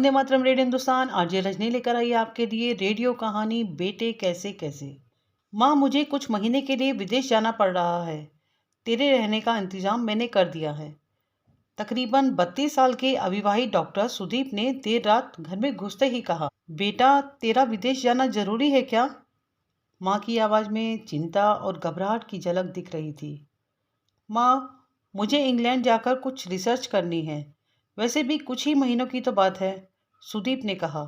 Vande Mataram radio Hindustan. RJ Rajni लेकर आई आपके लिए रेडियो कहानी बेटे कैसे कैसे। माँ, मुझे कुछ महीने के लिए विदेश जाना पड़ रहा है। तेरे रहने का इंतजाम मैंने कर दिया है। तकरीबन 32 साल के अविवाहित डॉक्टर सुदीप ने देर रात घर में घुसते ही कहा, बेटा तेरा विदेश जाना जरूरी है क्या? माँ की आवाज में चिंता और घबराहट की झलक दिख रही थी। माँ, मुझे इंग्लैंड जाकर कुछ रिसर्च करनी है। वैसे भी कुछ ही महीनों की तो बात है, सुदीप ने कहा।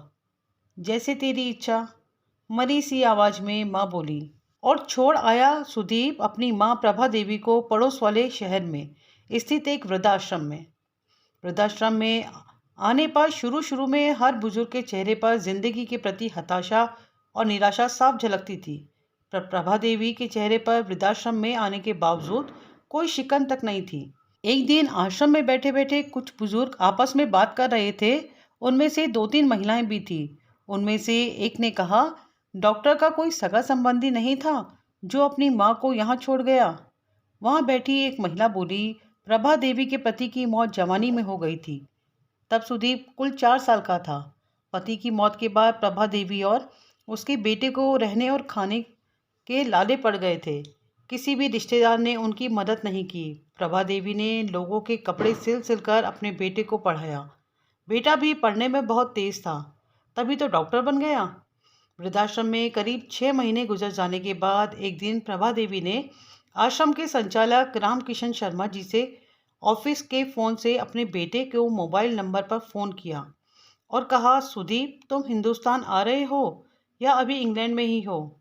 जैसे तेरी इच्छा, मरी सी आवाज में माँ बोली। और छोड़ आया सुदीप अपनी माँ प्रभा देवी को पड़ोस वाले शहर में स्थित एक वृद्धाश्रम में। वृद्धाश्रम में आने पर शुरू शुरू में हर बुजुर्ग के चेहरे पर जिंदगी के प्रति हताशा और निराशा साफ झलकती थी। पर प्रभा देवी के चेहरे पर वृद्धाश्रम में आने के बावजूद कोई शिकन तक नहीं थी। एक दिन आश्रम में बैठे बैठे कुछ बुजुर्ग आपस में बात कर रहे थे। उनमें से 2-3 महिलाएं भी थी। उनमें से एक ने कहा, डॉक्टर का कोई सगा संबंधी नहीं था जो अपनी माँ को यहाँ छोड़ गया? वहाँ बैठी एक महिला बोली, प्रभा देवी के पति की मौत जवानी में हो गई थी। तब सुदीप कुल 4 साल का था। पति की मौत के बाद प्रभा देवी और उसके बेटे को रहने और खाने के लाले पड़ गए थे। किसी भी रिश्तेदार ने उनकी मदद नहीं की। प्रभा देवी ने लोगों के कपड़े सिल सिल कर अपने बेटे को पढ़ाया। बेटा भी पढ़ने में बहुत तेज था, तभी तो डॉक्टर बन गया। वृद्धाश्रम में करीब 6 महीने गुजर जाने के बाद एक दिन प्रभा देवी ने आश्रम के संचालक रामकिशन शर्मा जी से ऑफिस के फ़ोन से अपने बेटे को मोबाइल नंबर पर फ़ोन किया और कहा, सुदीप तुम हिंदुस्तान आ रहे हो या अभी इंग्लैंड में ही हो?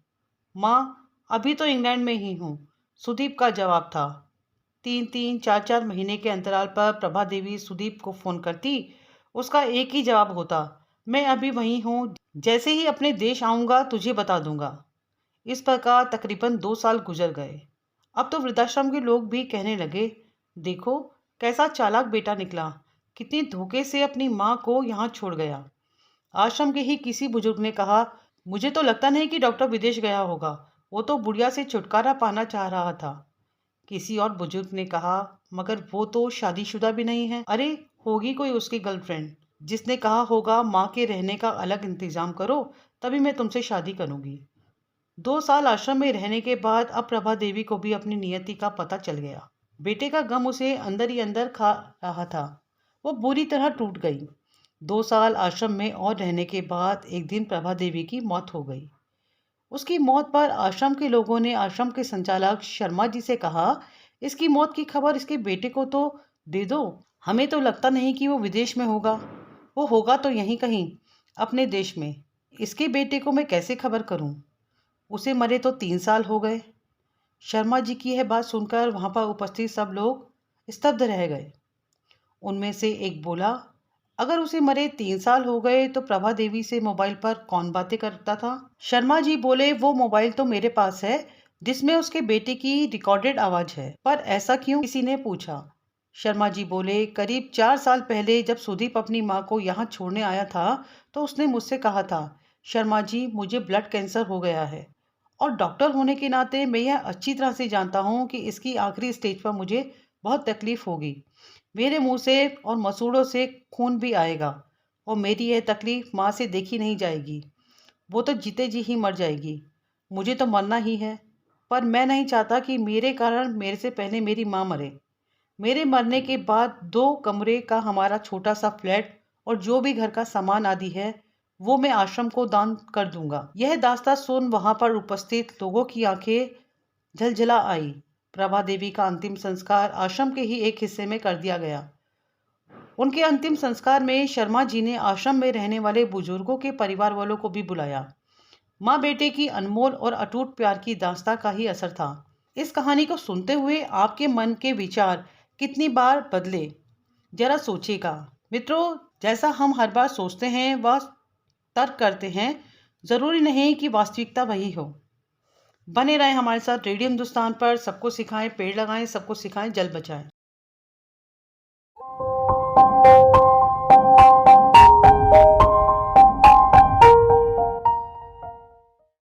माँ, अभी तो इंग्लैंड में ही हूँ, सुदीप का जवाब था। 3-3, 4-4 महीने के अंतराल पर प्रभा देवी सुदीप को फ़ोन करती। उसका एक ही जवाब होता, मैं अभी वहीं हूँ, जैसे ही अपने देश आऊँगा तुझे बता दूंगा। इस प्रकार तकरीबन 2 साल गुजर गए। अब तो वृद्धाश्रम के लोग भी कहने लगे, देखो कैसा चालाक बेटा निकला, कितनी धोखे से अपनी माँ को यहाँ छोड़ गया। आश्रम के ही किसी बुजुर्ग ने कहा, मुझे तो लगता नहीं कि डॉक्टर विदेश गया होगा, वो तो बुढ़िया से छुटकारा पाना चाह रहा था। किसी और बुजुर्ग ने कहा, मगर वो तो शादीशुदा भी नहीं है। अरे होगी कोई उसकी गर्लफ्रेंड जिसने कहा होगा माँ के रहने का अलग इंतजाम करो, तभी मैं तुमसे शादी करूंगी। 2 साल आश्रम में रहने के बाद अब प्रभा देवी को भी अपनी नियति का पता चल गया। बेटे का गम उसे अंदर ही अंदर खा रहा था। वो बुरी तरह टूट गई। 2 साल आश्रम में और रहने के बाद एक दिन प्रभा देवी की मौत हो गई। उसकी मौत पर आश्रम के लोगों ने आश्रम के संचालक शर्मा जी से कहा, इसकी मौत की खबर इसके बेटे को तो दे दो। हमें तो लगता नहीं कि वो विदेश में होगा। वो होगा तो यहीं कहीं अपने देश में। इसके बेटे को मैं कैसे खबर करूं? उसे मरे तो 3 साल हो गए। शर्मा जी की यह बात सुनकर वहां पर उपस्थित सब लोग स्तब्ध रह गए। उनमें से एक बोला, अगर उसे मरे 3 साल हो गए तो प्रभा देवी से मोबाइल पर कौन बातें करता था? शर्मा जी बोले, वो मोबाइल तो मेरे पास है जिसमें उसके बेटे की रिकॉर्डेड आवाज है। पर ऐसा क्यों? किसी ने पूछा। शर्मा जी बोले, करीब 4 साल पहले जब सुदीप अपनी माँ को यहाँ छोड़ने आया था तो उसने मुझसे कहा था, शर्मा जी मुझे ब्लड कैंसर हो गया है और डॉक्टर होने के नाते मैं यह अच्छी तरह से जानता हूँ कि इसकी आखिरी स्टेज पर मुझे बहुत तकलीफ होगी। मेरे मुंह से और मसूड़ों से खून भी आएगा और मेरी यह तकलीफ माँ से देखी नहीं जाएगी। वो तो जीते जी ही मर जाएगी। मुझे तो मरना ही है, पर मैं नहीं चाहता कि मेरे कारण मेरे से पहले मेरी माँ मरे। मेरे मरने के बाद 2 कमरे का हमारा छोटा सा फ्लैट और जो भी घर का सामान आदि है वो मैं आश्रम को दान कर दूंगा। यह दास्तां सुन वहां पर उपस्थित लोगों की आंखें झलझला आई। प्रभा देवी का अंतिम संस्कार आश्रम के ही एक हिस्से में कर दिया गया। उनके अंतिम संस्कार में शर्मा जी ने आश्रम में रहने वाले बुजुर्गों के परिवार वालों को भी बुलाया। माँ बेटे की अनमोल और अटूट प्यार की दास्तां का ही असर था। इस कहानी को सुनते हुए आपके मन के विचार कितनी बार बदले, जरा सोचिएगा। मित्रों, जैसा हम हर बार सोचते हैं वह तर्क करते हैं, जरूरी नहीं कि वास्तविकता वही हो। बने रहें हमारे साथ रेडियो हिंदुस्तान पर। सबको सिखाएं पेड़ लगाएं, सबको सिखाएं जल बचाएं।